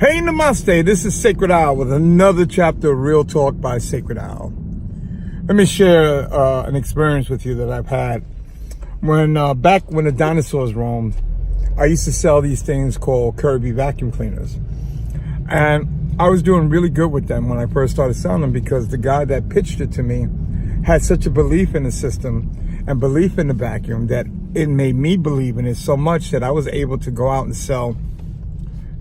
Hey, namaste. This is Sacredowl with another chapter of Real Talk by Sacredowl. Let me share an experience with you that I've had. Back when the dinosaurs roamed, I used to sell these things called Kirby vacuum cleaners. And I was doing really good with them when I first started selling them because the guy that pitched it to me had such a belief in the system and belief in the vacuum that it made me believe in it so much that I was able to go out and sell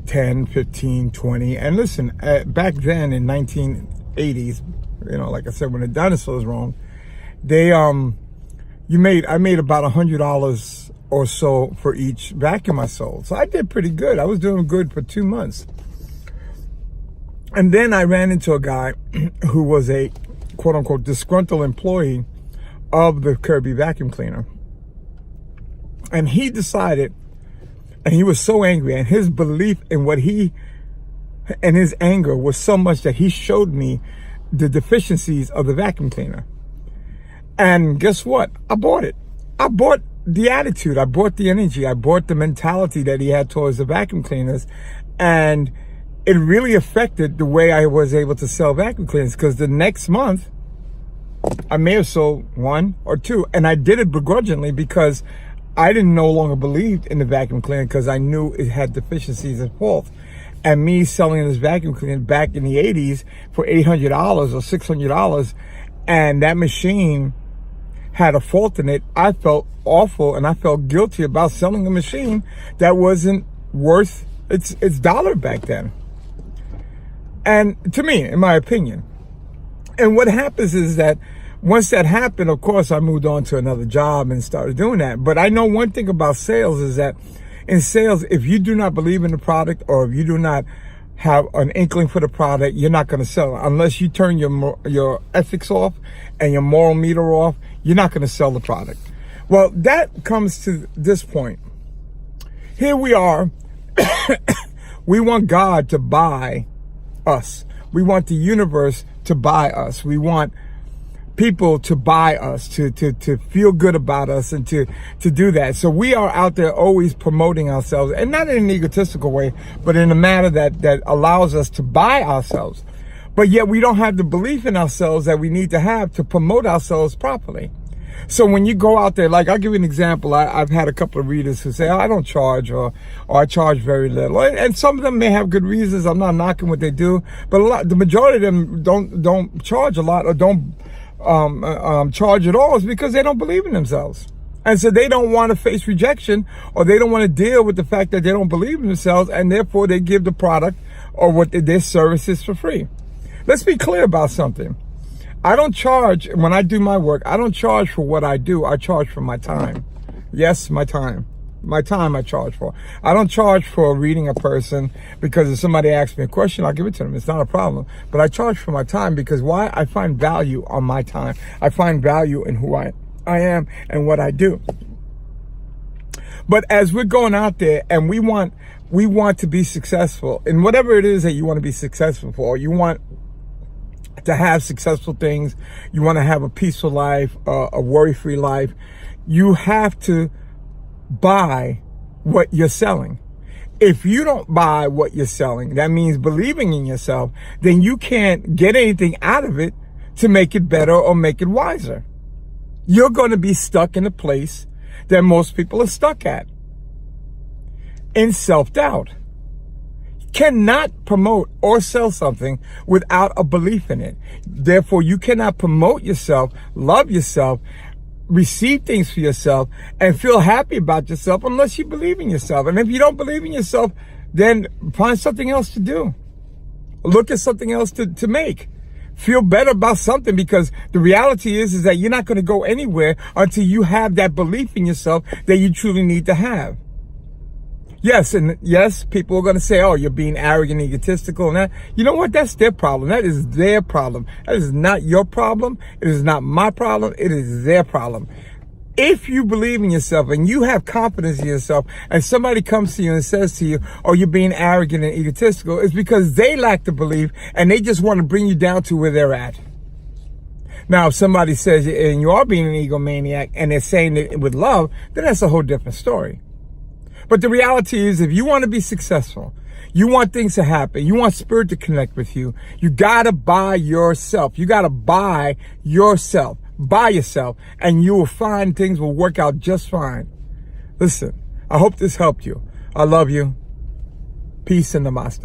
10, 15, 20. And listen, back then in 1980s, like I said, when the dinosaurs roamed, I made about $100 or so for each vacuum I sold. So I did pretty good. I was doing good for 2 months. And then I ran into a guy who was a quote unquote disgruntled employee of the Kirby vacuum cleaner. And he decided, and he was so angry, and his belief in and his anger was so much that he showed me the deficiencies of the vacuum cleaner. And guess what? I bought it. I bought the attitude. I bought the energy. I bought the mentality that he had towards the vacuum cleaners. And it really affected the way I was able to sell vacuum cleaners, because the next month I may have sold 1 or 2, and I did it begrudgingly because I didn't no longer believe in the vacuum cleaner because I knew it had deficiencies and faults. And me selling this vacuum cleaner back in the 80s for $800 or $600, and that machine had a fault in it, I felt awful and I felt guilty about selling a machine that wasn't worth its dollar back then. And to me, in my opinion. And what happens is that once that happened, of course, I moved on to another job and started doing that. But I know one thing about sales is that in sales, if you do not believe in the product, or if you do not have an inkling for the product, you're not going to sell it. Unless you turn your ethics off and your moral meter off, you're not going to sell the product. Well, that comes to this point. Here we are. We want God to buy us. We want the universe to buy us. We want people to buy us, to feel good about us, and to do that. So we are out there always promoting ourselves, and not in an egotistical way, but in a manner that allows us to buy ourselves. But yet we don't have the belief in ourselves that we need to have to promote ourselves properly. So when you go out there, like I'll give you an example. I've had a couple of readers who say, I don't charge, or I charge very little. And some of them may have good reasons. I'm not knocking what they do, but the majority of them don't charge a lot, or don't charge at all, is because they don't believe in themselves. And so they don't want to face rejection, or they don't want to deal with the fact that they don't believe in themselves, and therefore they give the product or their services for free. Let's be clear about something. I don't charge, when I do my work, I don't charge for what I do. I charge for my time. Yes, my time. My time I charge for. I don't charge for reading a person because if somebody asks me a question, I'll give it to them. It's not a problem. But I charge for my time because why? I find value on my time. I find value in who I am and what I do. But as we're going out there and we want to be successful in whatever it is that you want to be successful for, you want to have successful things, you want to have a peaceful life, a worry-free life, you have to buy what you're selling. If you don't buy what you're selling, that means believing in yourself, then you can't get anything out of it to make it better or make it wiser. You're going to be stuck in a place that most people are stuck at, in self-doubt. Cannot promote or sell something without a belief in it. Therefore, you cannot promote yourself, love yourself, receive things for yourself, and feel happy about yourself unless you believe in yourself. And if you don't believe in yourself, then find something else to do. Look at something else to make. Feel better about something, because the reality is that you're not going to go anywhere until you have that belief in yourself that you truly need to have. Yes, and yes, people are going to say, oh, you're being arrogant, egotistical, and that. You know what? That's their problem. That is their problem. That is not your problem. It is not my problem. It is their problem. If you believe in yourself and you have confidence in yourself, and somebody comes to you and says to you, oh, you're being arrogant and egotistical, it's because they lack the belief and they just want to bring you down to where they're at. Now, if somebody says, and you are being an egomaniac, and they're saying it with love, then that's a whole different story. But the reality is, if you want to be successful, You want things to happen. You want spirit to connect with you. You gotta buy yourself. You gotta buy yourself. Buy yourself, and you will find things will work out just fine. Listen, I hope this helped you. I love you. Peace and namaste.